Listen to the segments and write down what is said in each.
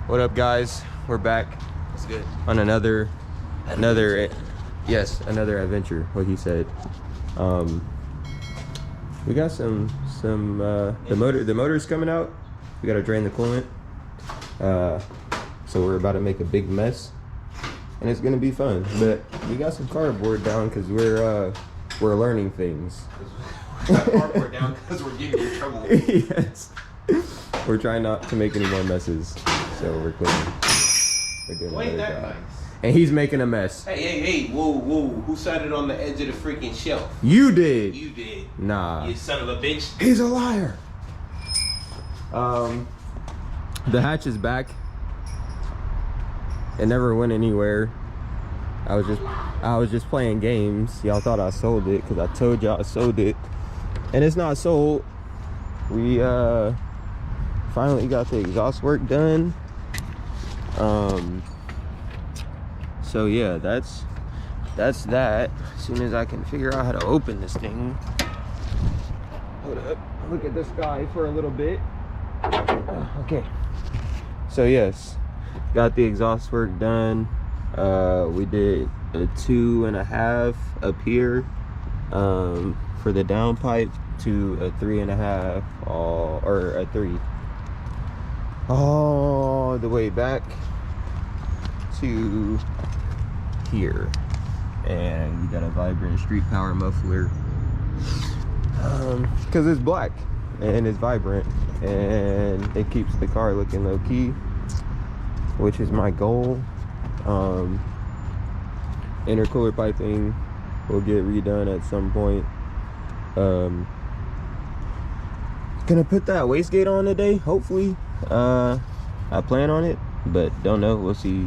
What up, guys? We're back. That's good. On another adventure. What he said. We got some the motor's coming out. We got to drain the coolant. So we're about to make a big mess, and it's gonna be fun. But we got some cardboard down because we're learning things. We got cardboard down because we're getting in trouble. Yes. We're trying not to make any more messes, so we're cleaning. We're doing a better job. Nice. And he's making a mess. Hey, whoa. Who sat it on the edge of the freaking shelf? You did. You did. Nah. You son of a bitch. He's a liar. The hatch is back. It never went anywhere. I was just playing games. Y'all thought I sold it because I told y'all I sold it. And it's not sold. We finally got the exhaust work done. So yeah, that's that. As soon as I can figure out how to open this thing. Hold up, look at the sky for a little bit. Okay, so yes, got the exhaust work done. We did a 2.5 up here for the downpipe to a 3.5 or a 3 all the way back to here. And we got a vibrant street power muffler because it's black and it's vibrant and it keeps the car looking low key, which is my goal. Intercooler piping will get redone at some point. Gonna put that wastegate on today, hopefully. I plan on it, but don't know. We'll see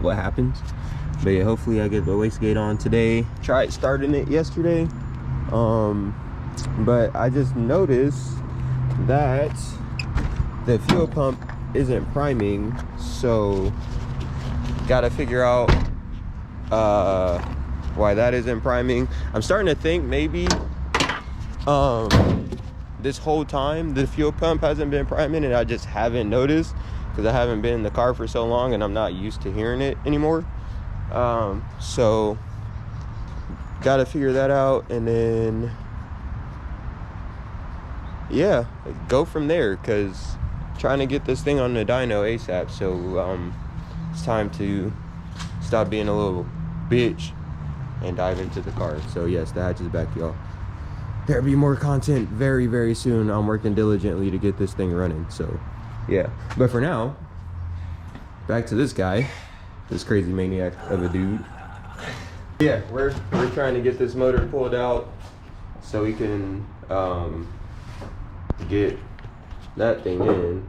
what happens. But yeah, hopefully I get the wastegate on today. Tried starting it yesterday, but I just noticed that the fuel pump isn't priming, so gotta figure out why that isn't priming. I'm starting to think maybe this whole time the fuel pump hasn't been priming and I just haven't noticed because I haven't been in the car for so long and I'm not used to hearing it anymore. So gotta figure that out, and then yeah, go from there, because trying to get this thing on the dyno ASAP. So it's time to stop being a little bitch and dive into the car. So yes, the hatch is back, y'all. There'll be more content very, very soon. I'm working diligently to get this thing running. So yeah, but for now, back to this guy, this crazy maniac of a dude. Yeah, we're trying to get this motor pulled out so we can get that thing in.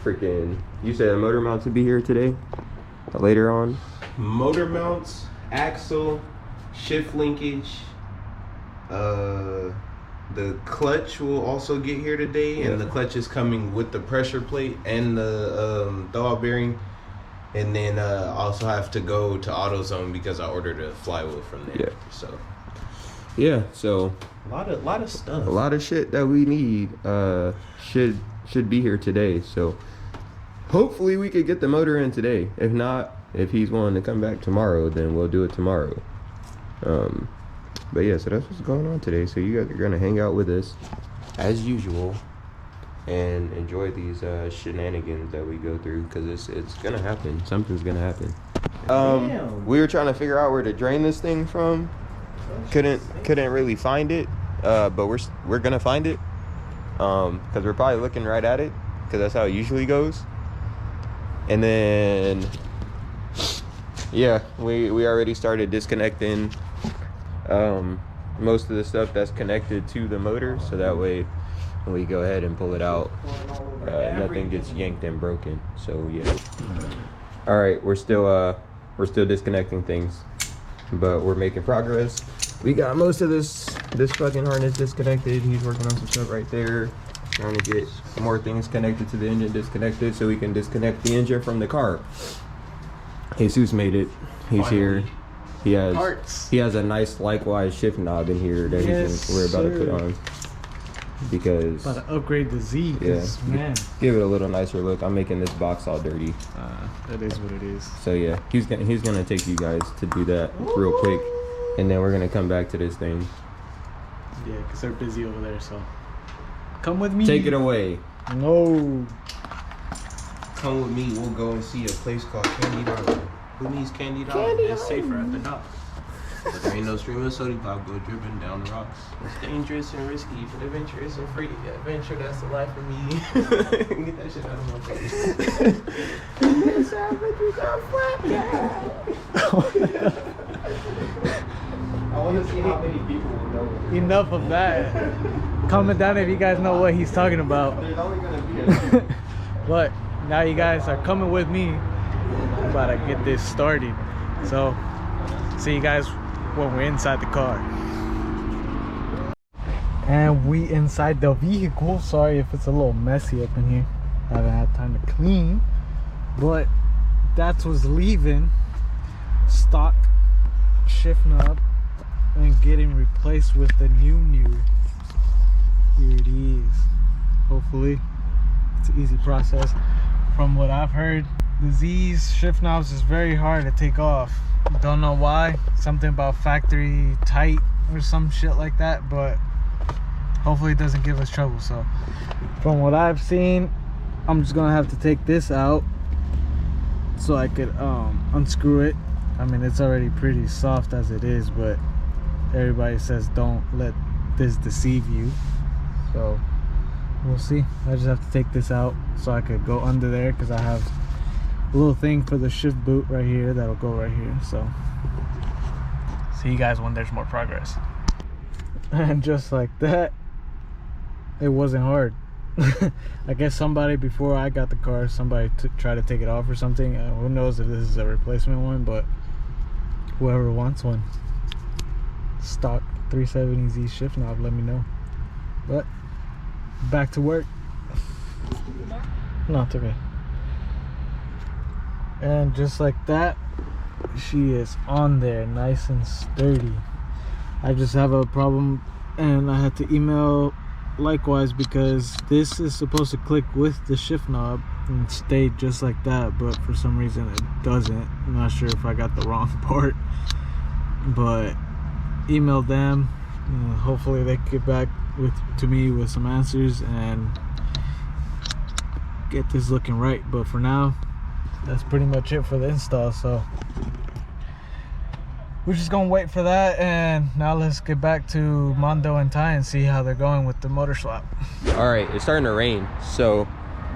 Freaking, you said the motor mounts would be here today, later on? Motor mounts, axle, shift linkage. The clutch will also get here today, and the clutch is coming with the pressure plate and the throw bearing. And then also have to go to AutoZone because I ordered a flywheel from there. Yeah. So yeah, so a lot of stuff. A lot of shit that we need should be here today. So hopefully we could get the motor in today. If not, if he's willing to come back tomorrow, then we'll do it tomorrow. But yeah, so that's what's going on today. So you guys are gonna hang out with us as usual and enjoy these shenanigans that we go through, because it's gonna happen. Something's gonna happen. We were trying to figure out where to drain this thing from. Couldn't really find it, but we're gonna find it, because we're probably looking right at it, because that's how it usually goes. And then yeah, we already started disconnecting most of the stuff that's connected to the motor, so that way when we go ahead and pull it out, nothing gets yanked and broken. So yeah. All right, we're still disconnecting things, but we're making progress. We got most of this fucking harness disconnected. He's working on some stuff right there, trying to get more things connected to the engine disconnected so we can disconnect the engine from the car. Jesus made it. He's here. He has a nice likewise shift knob in here that we're about to put on. because about to upgrade the Z. Yeah, Man, give it a little nicer look. I'm making this box all dirty. that is what it is. So yeah, he's gonna take you guys to do that real quick, and then we're gonna come back to this thing. Yeah, because they're busy over there. So come with me. Take it away. No. Come with me. We'll go and see a place called Candy Dollar. Who needs Candy Dollar? It's safer at the dock. But there ain't no stream of soda pop go dripping down the rocks. It's dangerous and risky, but adventure isn't free. Adventure, that's the life for me. Get that shit out of my face. I want to see how many people will know. Enough of that. Comment down if you guys know what he's talking about. There's only gonna be a few. But now you guys are coming with me. I'm about to get this started. So see you guys when we're inside the car. And we inside the vehicle. Sorry if it's a little messy up in here. I haven't had time to clean. But that's what's leaving. Stock shift knob and getting replaced with the new. Here it is. Hopefully it's an easy process. From what I've heard, the Z's shift knobs is very hard to take off. Don't know why. Something about factory tight or some shit like that, but hopefully it doesn't give us trouble. So from what I've seen, I'm just gonna have to take this out so I could unscrew it. I mean, it's already pretty soft as it is, but everybody says don't let this deceive you. So we'll see. I just have to take this out so I could go under there, because I have a little thing for the shift boot right here that'll go right here. So see you guys when there's more progress. And just like that, it wasn't hard. I guess somebody before I got the car, somebody tried to take it off or something. Who knows if this is a replacement one, but whoever wants one, stock 370Z shift knob, let me know. But back to work. No, it's okay. And just like that, she is on there, nice and sturdy. I just have a problem, and I had to email likewise, because this is supposed to click with the shift knob and stay just like that, but for some reason it doesn't. I'm not sure if I got the wrong part, but emailed them. Hopefully they get back to me with some answers and get this looking right. But for now, that's pretty much it for the install. So we're just gonna wait for that, and now let's get back to Mondo and Ty and see how they're going with the motor swap. All right, it's starting to rain, so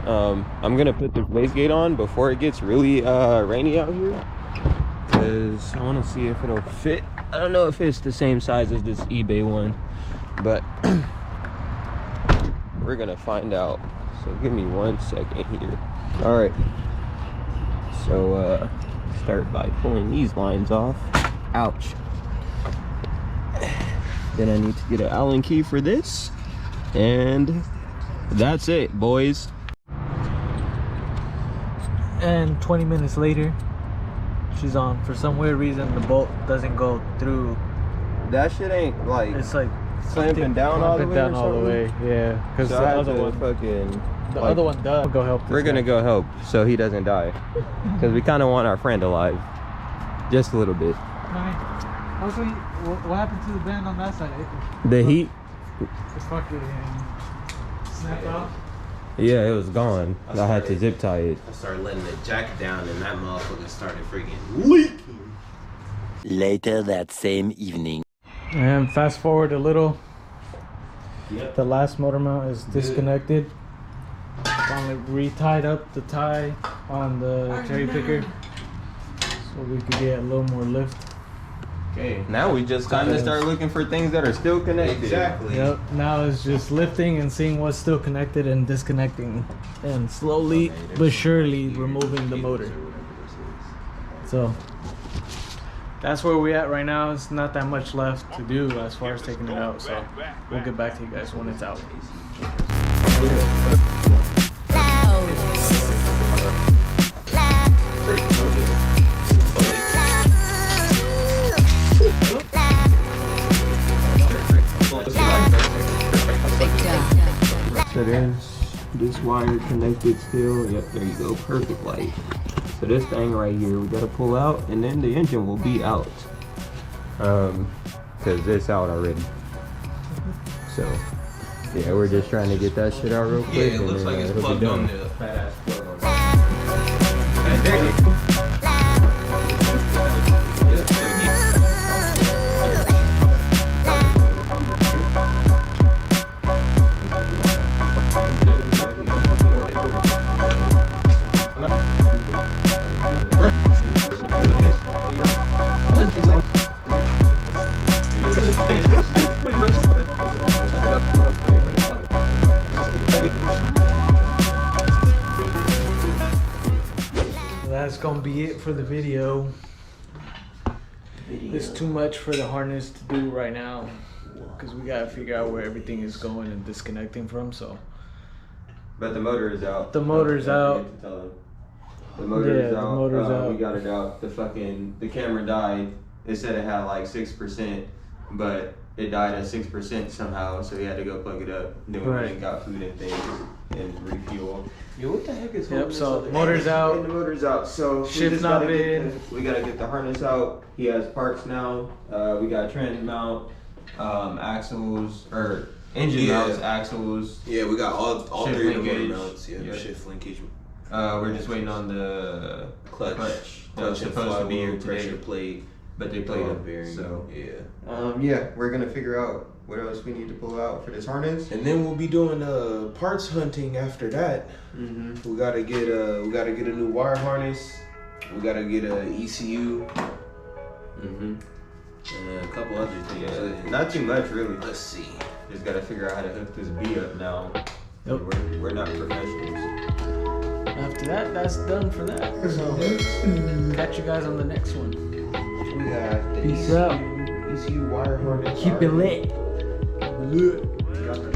I'm gonna put the wastegate on before it gets really rainy out here, because I want to see if it'll fit. I don't know if it's the same size as this eBay one, but we're gonna find out. So give me 1 second here. All right, so start by pulling these lines off. Ouch. Then I need to get an Allen key for this, and that's it, boys. And 20 minutes later, she's on. For some weird reason, the bolt doesn't go through. That shit ain't like, It's like clamping down all the way. Down all the way, yeah. Because So the I have other to one, fucking. the like, other one does. We'll go help. We're gonna go help so he doesn't die, because we kind of want our friend alive, just a little bit. Also, what happened to the band on that side? The heat. It's fucking snapped off. Yeah, it was gone. I had to zip tie it. I started letting the jack down, and that motherfucker started freaking leaking. Later that same evening. And fast forward a little. Yep. The last motor mount is disconnected. Finally re-tied up the tie on the cherry picker, so we could get a little more lift. Okay. Now we just kind of start looking for things that are still connected. Exactly. Yep. Now it's just lifting and seeing what's still connected and disconnecting, and slowly but surely removing the motor. So that's where we're at right now. It's not that much left to do as far as taking it out. So we'll get back to you guys when it's out. Big wire connected still. Yep, there you go, perfect light. So this thing right here, we gotta pull out, and then the engine will be out. Cause it's out already. So, yeah, we're just trying to get that shit out real quick. Yeah, it looks like it's it'll be plugged done. on the fat ass plug on that. That's gonna be it for the video. It's too much for the harness to do right now because we gotta figure out where everything is going and disconnecting from. So, But the motor is out. The motor's out. The motor's Yeah, out. the motor's out. We got it out. The camera died. It said it had like 6%, but it died at 6% somehow. So we had to go plug it up. Then we went and got food and things and refuel. Yo, what the heck is yep. So motor's out. And the motor's out. So we Shift just not gotta bid. we gotta get the harness out. He has parts now. We got trans mount, axles or engine mounts, axles. Yeah, we got all Shift three of linkage. the mounts. Yeah, Yep. shift linkage. We're just waiting on the Clutch. That was and supposed to be here flywheel, today, pressure plate, but they played dog it. bearing. So yeah. yeah, we're gonna figure out what else we need to pull out for this harness. And then we'll be doing parts hunting after that. Mm-hmm. We gotta get a new wire harness. We gotta get a ECU. Mm-hmm. A couple other things. Yeah, not too much really. Let's see. Just gotta figure out how to hook this B up now. Yep. We're not professionals. After that, that's done for that. So, catch you guys on the next one. We got the Peace ECU, out. ECU wire harness. Keep it lit. Lit. We got the